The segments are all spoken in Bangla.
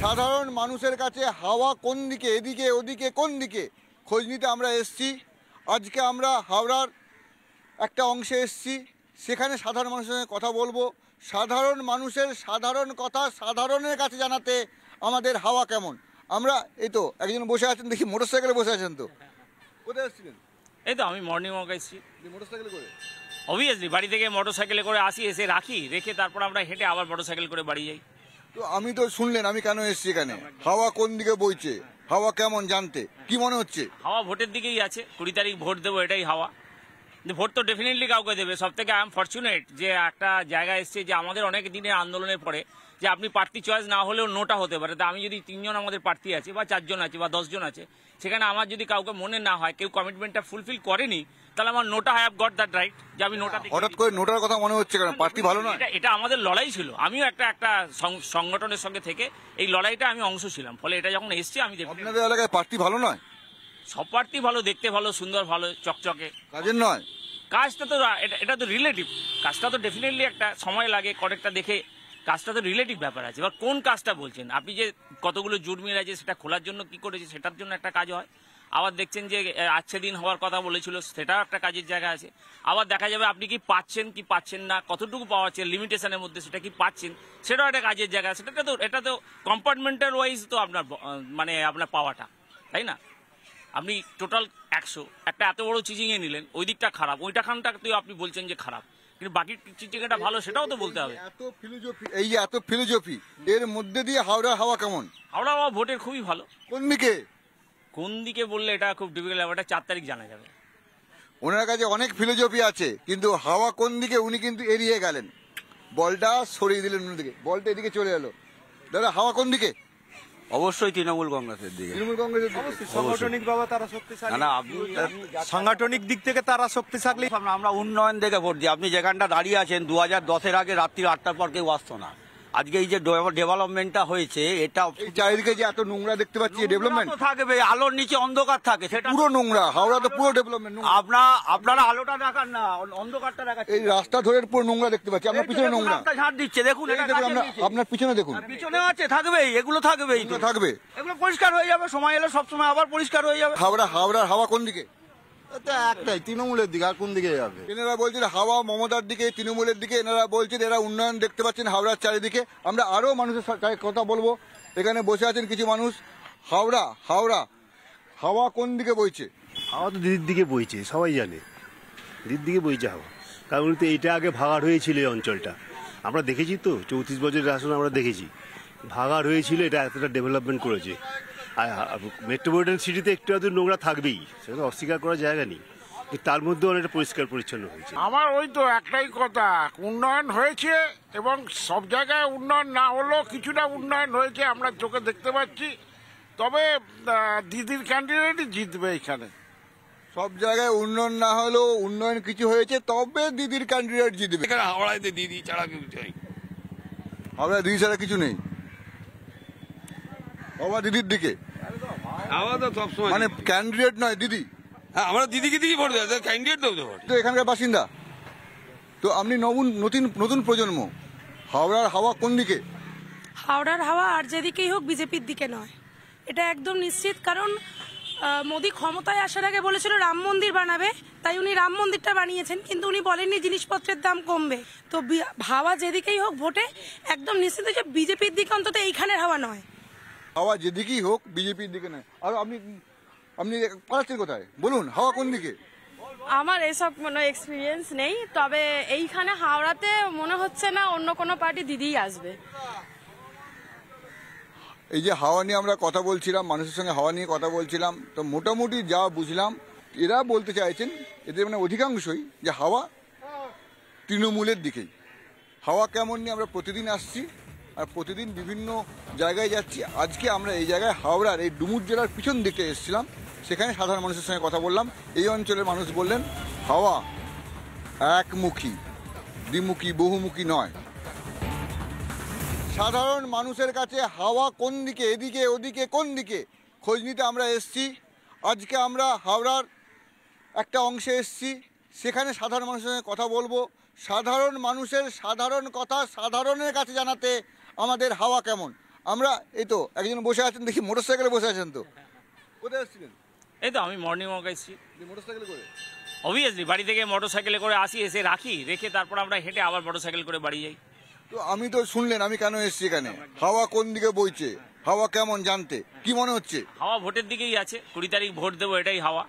সাধারণ মানুষের কাছে হাওয়া কোন দিকে, এদিকে ওদিকে কোন দিকে, খোঁজ নিতে আমরা এসছি। আজকে আমরা হাওড়ার একটা অংশে এসছি, সেখানে সাধারণ মানুষের সঙ্গে কথা বলবো। সাধারণ মানুষের সাধারণ কথা সাধারণের কাছে জানাতে আমাদের হাওয়া কেমন। আমরা এই তো একজন বসে আছেন, দেখি মোটর সাইকেলে বসে আছেন। তো কোথায় এসেছিলেন? এই তো আমি মর্নিং ওয়াক এসেছি। মোটর সাইকেলে করে? অবভিয়াসলি বাড়ি থেকে মোটর সাইকেলে করে আসি, এসে রাখি, রেখে তারপর আমরা হেঁটে আবার মোটর সাইকেল করে বাড়ি যাই। তো আমি তো শুনলেন আমি কেন এসেছি এখানে, হাওয়া কোন দিকে বইছে, হাওয়া কেমন জানতে। কি মনে হচ্ছে? হাওয়া ভোটের দিকেই আছে, 20 তারিখ ভোট দেবো, এটাই হাওয়া। ভোট তো ডেফিনেটলি কাউকে দেবে। সব থেকে আই এম ফরচুনেট যে একটা জায়গায় এসছে যে আমাদের অনেক দিনের আন্দোলনের পরে যে আপনি প্রার্থী চয়েস না হলেও নোটা হতে পারে। তা আমি যদি 3 জন আমাদের প্রার্থী আছে বা 4 জন আছে বা 10 জন আছে, সেখানে আমার যদি কাউকে মনে না হয়, কেউ কমিটমেন্টটা ফুলফিল করেনি, তাহলে আমার NOTA I have got that right যে আমি নোটা। হঠাৎ করে নোটার কথা মনে হচ্ছে কেন? প্রার্থী ভালো নয়? এটা আমাদের লড়াই ছিল। আমিও একটা সংগঠনের সঙ্গে থেকে এই লড়াইটা আমি অংশ ছিলাম, ফলে এটা যখন এসছে আমি দেখি। আপনাদের এলাকায় প্রার্থী ভালো নয়? সব প্রার্থী ভালো, দেখতে ভালো, সুন্দর, ভালো, চকচকে। কাজের নয়? কাজটা তো এটা তো রিলেটিভ। কাজটা তো ডেফিনেটলি একটা সময় লাগে, কয়েকটা দেখে কাজটা তো রিলেটিভ ব্যাপার আছে। এবার কোন কাজটা বলছেন আপনি, যে কতগুলো জুট মিল আছে সেটা খোলার জন্য কি করেছে সেটার জন্য একটা কাজ হয়। আবার দেখছেন যে আচ্ছা দিন হওয়ার কথা বলেছিল, সেটাও একটা কাজের জায়গা আছে। আবার দেখা যাবে আপনি কি পাচ্ছেন কি পাচ্ছেন না, কতটুকু পাওয়া যাচ্ছে লিমিটেশনের মধ্যে, সেটা কি পাচ্ছেন, সেটাও একটা কাজের জায়গা। এটা তো কম্পার্টমেন্টাল ওয়াইজ তো আপনার মানে আপনার পাওয়াটা, তাই না? আপনি টোটাল 100 একটা এত বড় চিচিংয়ে নিলেন, ওই দিকটা খারাপ, ওইটা খানটা তো আপনি বলছেন যে খারাপ, কিন্তু বাকি চিচিংটা ভালো, সেটাও তো বলতে হবে। এত ফিলোজফি, এই যে এত ফিলোজফি, এর মধ্যে দিয়ে হাওড়া হাওয়া কেমন? হাওড়া হাওয়া ভোটের খুবই ভালো। কোন দিকে? কোন দিকে বললে এটা খুব ডিফিকাল্ট, এটা 4 তারিখ জানা যাবে। ওনার কাছে অনেক ফিলোজফি আছে, কিন্তু হাওয়া কোন দিকে উনি কিন্তু এড়িয়ে গেলেন, বলটা সরিয়ে দিলেন অন্যদিকে, বলটা এদিকে চলে গেল। দাদা, হাওয়া কোন দিকে? অবশ্যই তৃণমূল কংগ্রেসের দিকে। তৃণমূল কংগ্রেসের দিকে। সাংগঠনিক ভাবে তারা শক্তিশালী। না, আপনি সাংগঠনিক দিক থেকে তারা শক্তিশালী। আমরা উন্নয়ন দেখে ভোট দিই। আপনি যেখানটা দাঁড়িয়ে আছেন 2010-এর আগে রাত্রি 8টার পর কেউ আসতো না। আজকে এই যে ডেভেলপমেন্টটা হয়েছে, এটা চারিদিকে যে এত নোংরা দেখতে পাচ্ছি, ডেভেলপমেন্ট থাকবে, আলোর নিচে অন্ধকার থাকে, সেটা পুরো নোংরা। হাওড়া তো পুরো ডেভেলপমেন্ট। আপনারা আলোটা দেখান না, অন্ধকারটা দেখান। এই রাস্তা ধরে পুরো নোংরা দেখতে পাচ্ছি। আপনার পিছনে নোংরা ঝাড় দিচ্ছে, দেখুন। আপনার পিছনে দেখুন, পিছনে আছে, থাকবেই, এগুলো থাকবেই, থাকবে। এগুলো পরিষ্কার হয়ে যাবে, সময় এলে সব সময় আবার পরিষ্কার হয়ে যাবে। হাওড়ার হাওয়া কোন দিকে? একটাই, তৃণমূলের দিকে। আর কোন দিকে যাবে? এনারা বলছেন হাওয়া মমতার দিকে, তৃণমূলের দিকে। এনারা বলছেন এরা উন্নয়ন দেখতে পাচ্ছেন হাওড়ার চারিদিকে। আমরা আরো মানুষের সাথে কথা বলবো। এখানে বসে আছেন কিছু মানুষ। হাওড়া হাওয়া কোন দিকে বইছে? হাওয়া তো দিদির দিকে বইছে, সবাই জানে দিদির দিকে বইছে হাওয়া। কারণ তো এটা আগে ভাগাড় হয়েছিল এই অঞ্চলটা, আমরা দেখেছি তো 34 বছরের শাসন আমরা দেখেছি। ভাগাড় হয়েছিল, এটা এতটা ডেভেলপমেন্ট করেছে। আর মেট্রোপলিটন সিটিতে একটু আধটু নোংরা থাকবেই, সেটা অস্বীকার করার জায়গা নেই, তার মধ্যে অনেকটা পরিষ্কার পরিচ্ছন্ন হয়েছে। আমার ওই তো একটাই কথা, উন্নয়ন হয়েছে এবং সব জায়গায় উন্নয়ন না হলেও কিছুটা উন্নয়ন হয়েছে, আমরা চোখে দেখতে পাচ্ছি। তবে দিদির ক্যান্ডিডেটই জিতবে এখানে। সব জায়গায় উন্নয়ন না হলেও উন্নয়ন কিছু হয়েছে, তবে দিদির ক্যান্ডিডেট জিতবে। এখানে হাওড়ায় দিদি ছাড়া কিছু নেই। হাওড়ায় দিদি ছাড়া কিছু নেই, বাবা দিদির দিকে। হাওড়া তো সবসময় মানে ক্যান্ডিডেট নয়, দিদি। হ্যাঁ, আমরা দিদিকে দিদি ভোট দেয়, ক্যান্ডিডেট দেবো ভোট। তো এখানকার বাসিন্দা তো আপনি নতুন প্রজন্ম, হাওড়ার হাওয়া কোন দিকে? হাওড়ার হাওয়া আর যেদিকেই হোক বিজেপির দিকে নয়, এটা একদম নিশ্চিত। কারণ মোদি ক্ষমতায় আসার আগে বলেছিল রাম মন্দির বানাবে, তাই উনি রাম মন্দিরটা বানিয়েছেন, কিন্তু উনি বলেননি জিনিসপত্রের দাম কমবে। তো হাওয়া যেদিকেই হোক ভোটে একদম নিশ্চিত যে বিজেপির দিকে, অন্তত এইখানের হাওয়া নয়। হাওয়া যেদিকেই হোক বিজেপির দিকে নয়। আর আপনি পালাচ্ছেন কোথায় বলুন, হাওয়া কোন দিকে? আমার এসব কোনো এক্সপিরিয়েন্স নেই, তবে এইখানে হাওড়াতে মনে হচ্ছে না অন্য কোনো পার্টি দিদিই আসবে। এই যে হাওয়া নিয়ে আমরা কথা বলছিলাম, মানুষের সঙ্গে হাওয়া নিয়ে কথা বলছিলাম, তো মোটামুটি যা বুঝলাম এরা বলতে চাইছেন, এদের মানে অধিকাংশই, যে হাওয়া তৃণমূলের দিকেই। হাওয়া কেমন নিয়ে আমরা প্রতিদিন আসছি আর প্রতিদিন বিভিন্ন জায়গায় যাচ্ছি। আজকে আমরা এই জায়গায় হাওড়ার এই ডুমুর জেলার পিছন দিকে এসেছিলাম, সেখানে সাধারণ মানুষের সঙ্গে কথা বললাম। এই অঞ্চলের মানুষ বললেন হাওয়া একমুখী, দ্বিমুখী, বহুমুখী নয়। সাধারণ মানুষের কাছে হাওয়া কোন দিকে, এদিকে ওদিকে কোন দিকে, খোঁজ নিতে আমরা এসছি। আজকে আমরা হাওড়ার একটা অংশে এসছি, সেখানে সাধারণ মানুষের সঙ্গে কথা বলবো। সাধারণ মানুষের সাধারণ কথা সাধারণের কাছে জানাতে আমাদের হাওয়া কেমন। আমরা এই তো একজন বসে আছেন, দেখি মোটর সাইকেলে বসে আছেন। তো কোথায় আসছিলেন? এই তো আমি মর্নিং ওয়াক এসেছি। মোটর সাইকেলে করে? অবভিয়াসলি বাড়ি থেকে মোটর সাইকেলে করে আসি, এসে রাখি, রেখে তারপর আমরা হেঁটে আবার মোটর সাইকেল করে বাড়ি যাই। তো আমি তো শুনলেন আমি কেন এসেছি এখানে, হাওয়া কোন দিকে বইছে, হাওয়া কেমন জানতে কি মনে হচ্ছে? হাওয়া ভোটের দিকেই আছে, 20 তারিখ ভোট দেবো, এটাই হাওয়া।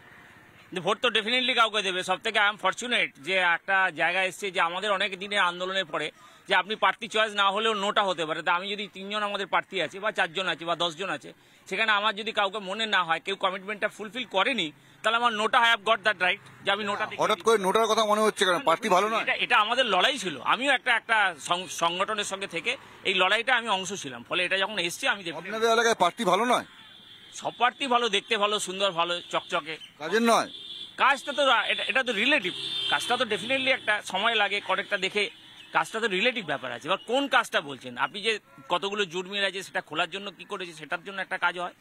ভোট তো ডেফিনেটলি কাউকে দেবে। সব থেকে আই এম ফরচুনেট যে একটা জায়গায় এসছে যে আমাদের অনেক দিনের আন্দোলনের পরে যে আপনি প্রার্থী চয়েস না হলেও নোটা হতে পারে। তা আমি যদি 3 জন আমাদের প্রার্থী আছে বা 4 জন আছে বা 10 জন আছে, সেখানে আমার যদি কাউকে মনে না হয়, কেউ কমিটমেন্টটা ফুলফিল করেনি, তাহলে আমার নোটা হ্যাভ গট দ্যাট রাইট যে আমি নোটা। হঠাৎ করে নোটার কথা মনে হচ্ছে কেন? প্রার্থী ভালো নয়? এটা আমাদের লড়াই ছিল। আমিও একটা সংগঠনের সঙ্গে থেকে এই লড়াইটা আমি অংশ ছিলাম, ফলে এটা যখন এসছে আমি আপনাদের এলাকায় প্রার্থী ভালো নয়? সব প্রার্থী ভালো, দেখতে ভালো, সুন্দর, ভালো, চকচকে। কাজের নয়? কাজটা তো এটা তো রিলেটিভ। কাজটা তো ডেফিনেটলি একটা সময় লাগে, কয়েকটা দেখে কাজটা তো রিলেটিভ ব্যাপার আছে। এবার কোন কাজটা বলছেন আপনি, যে কতগুলো জুট মিল আছে সেটা খোলার জন্য কি করেছে সেটার জন্য একটা কাজ হয়।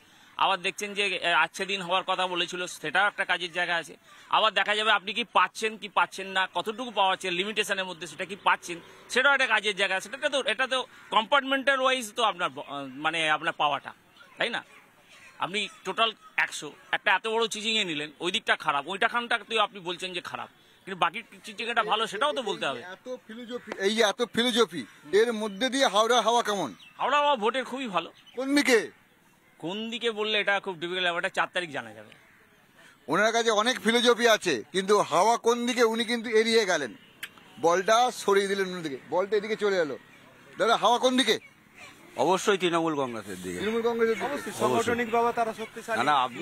আবার দেখছেন যে আজকে দিন হওয়ার কথা বলেছিল, সেটাও একটা কাজের জায়গা আছে। আবার দেখা যাবে আপনি কি পাচ্ছেন কি পাচ্ছেন না, কতটুকু পাওয়া যাচ্ছে লিমিটেশনের মধ্যে, সেটা কি পাচ্ছেন, সেটাও একটা কাজের জায়গা। এটা তো কম্পার্টমেন্টাল ওয়াইজ তো আপনার মানে আপনার পাওয়াটা, তাই না? আপনি টোটাল 100 একটা এত বড় চিচিংয়ে নিলেন, ওই দিকটা খারাপ, ওইটা খানটাতেও আপনি বলছেন যে খারাপ, কিন্তু বাকি চিচিংটা ভালো, সেটাও তো বলতে হবে। এত ফিলোজফি, এই যে এত ফিলোজফি, এর মধ্যে দিয়ে হাওড়ার হাওয়া কেমন? হাওড়া হাওয়া ভোটের খুবই ভালো। কোন দিকে? কোন দিকে বললে এটা খুব ডিফিকাল্ট, ব্যাপারটা 4 তারিখ জানা যাবে। ওনার কাছে অনেক ফিলোজফি আছে, কিন্তু হাওয়া কোন দিকে উনি কিন্তু এড়িয়ে গেলেন, বলটা সরিয়ে দিলেন অন্যদিকে, বলটা এদিকে চলে এলো। দাদা, হাওয়া কোন দিকে? অবশ্যই তৃণমূল কংগ্রেসের দিকে। তৃণমূল কংগ্রেসের দিকে। সাংগঠনিক ভাবে তারা শক্তিশালী। না, আপনি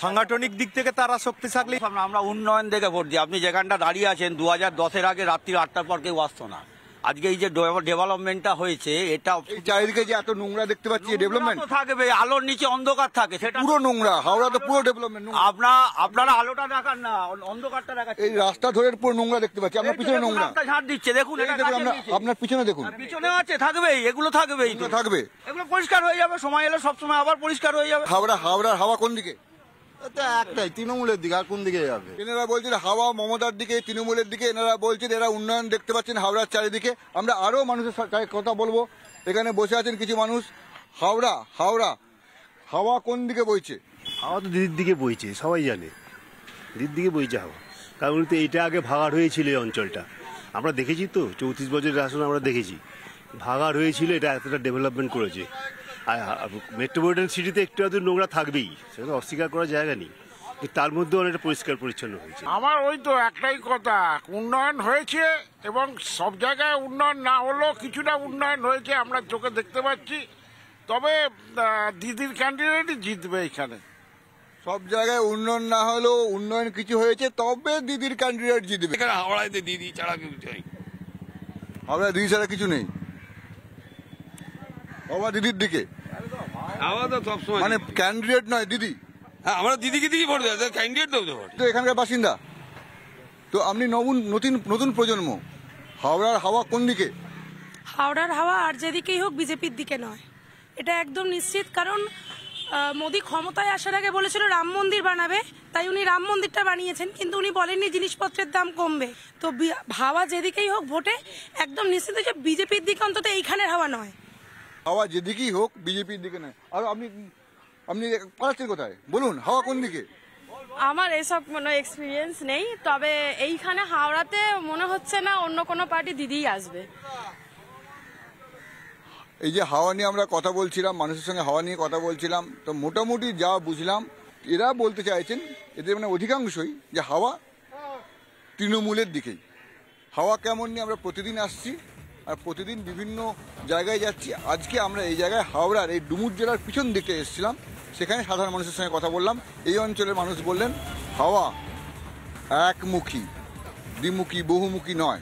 সাংগঠনিক দিক থেকে তারা শক্তিশালী। আমরা উন্নয়ন দেখে ভোট দিই। আপনি যেখানটা দাঁড়িয়ে আছেন 2010-এর আগে রাত্রি 8টার পর কেউ আসতো না। আজকে এই যে ডেভেলপমেন্টটা হয়েছে, এটা এই চারিদিকে যে এত নোংরা দেখতে পাচ্ছি, ডেভেলপমেন্ট থাকবে, আলোর নিচে অন্ধকার থাকে, সেটা পুরো নোংরা। হাওড়া তো পুরো ডেভেলপমেন্ট। আপনারা আলোটা দেখান না, অন্ধকারটা দেখাচ্ছেন। এই রাস্তা ধরে পুরো নোংরা দেখতে পাচ্ছি, আপনার পিছনে নোংরা ঝাড় দিচ্ছে, দেখুন এই দেখুন, আপনার পিছনে দেখুন, পিছনে আছে, থাকবেই, এগুলো থাকবেই, থাকবে, এগুলো পরিষ্কার হয়ে যাবে, সময় এলে সবসময় আবার পরিষ্কার হয়ে যাবে। হাওড়ার হাওয়া কোন দিকে? তো একটাই, তৃণমূলের দিকে, আর কোন দিকে যাবে? এনারা বলছেন হাওয়া মমতার দিকে, তৃণমূলের দিকে। এনারা বলছেন এরা উন্নয়ন দেখতে পাচ্ছেন হাওড়ার চারিদিকে। আমরা আরো মানুষের সাথে কথা বলবো, এখানে বসে আছেন কিছু মানুষ। হাওড়া হাওয়া কোন দিকে বইছে? হাওয়া তো দিদির দিকে বইছে, সবাই জানে দিদির দিকে বইছে হাওয়া। কারণ তো এইটা আগে ভাগাড় হয়েছিল এই অঞ্চলটা, আমরা দেখেছি তো 34 বছরের আসলে আমরা দেখেছি ভাগাড় হয়েছিল, এটা এতটা ডেভেলপমেন্ট করেছে। আর মেট্রোপলিটন সিটিতে একটু আধটু নোংরা থাকবেই, সেটা অস্বীকার করার জায়গা নেই, কিন্তু তার মধ্যেও অনেকটা পরিষ্কার পরিচ্ছন্ন হয়েছে। আমার ওই তো একটাই কথা, উন্নয়ন হয়েছে এবং সব জায়গায় উন্নয়ন না হলেও কিছুটা উন্নয়ন হয়েছে, আমরা চোখে দেখতে পাচ্ছি। তবে দিদির ক্যান্ডিডেটই জিতবে এখানে। সব জায়গায় উন্নয়ন না হলেও উন্নয়ন কিছু হয়েছে, তবে দিদির ক্যান্ডিডেট জিতবে। এখানে হাওড়াতে দিদি ছাড়া কেউ চাই। হাওড়া দিদি ছাড়া কিছু নেই, হাওয়া দিদির দিকে। হাওয়া তো সবসময় মানে ক্যান্ডিডেট নয়, দিদি। হ্যাঁ, আমরা দিদিকে দিকে ভোট দেবো, ক্যান্ডিডেট দেবো ভোট। তো এখানকার বাসিন্দা, তো আপনি নতুন প্রজন্ম, হাওড়ার হাওয়া কোন দিকে? হাওড়ার হাওয়া আর যেদিকেই হোক বিজেপির দিকে নয়, এটা একদম নিশ্চিত। কারণ মোদি ক্ষমতায় আসার আগে বলেছিল রাম মন্দির বানাবে, তাই উনি রাম মন্দিরটা বানিয়েছেন, কিন্তু উনি বলেননি জিনিসপত্রের দাম কমবে। তো হাওয়া যেদিকেই হোক ভোটে একদম নিশ্চিত যে বিজেপির দিকে, অন্তত এইখানের হাওয়া নয়। হাওয়া যেদিকেই হোক বিজেপির দিকে নয়। আর আপনি পালাচ্ছেন কোথায় বলুন, হাওয়া কোন দিকে? আমার এসব কোনো এক্সপিরিয়েন্স নেই, তবে এইখানে হাওড়াতে মনে হচ্ছে না অন্য কোনো পার্টি দিদিই আসবে। এই যে হাওয়া নিয়ে আমরা কথা বলছিলাম, মানুষের সঙ্গে হাওয়া নিয়ে কথা বলছিলাম, তো মোটামুটি যা বুঝলাম এরা বলতে চাইছেন, এদের মানে অধিকাংশই, যে হাওয়া তৃণমূলের দিকেই। হাওয়া কেমন নিয়ে আমরা প্রতিদিন আসছি আর প্রতিদিন বিভিন্ন জায়গায় যাচ্ছি। আজকে আমরা এই জায়গায় হাওড়ার এই ডুমুর জেলার পিছন দিকে এসেছিলাম, সেখানে সাধারণ মানুষের সঙ্গে কথা বললাম। এই অঞ্চলের মানুষ বললেন হাওয়া একমুখী, দ্বিমুখী, বহুমুখী নয়।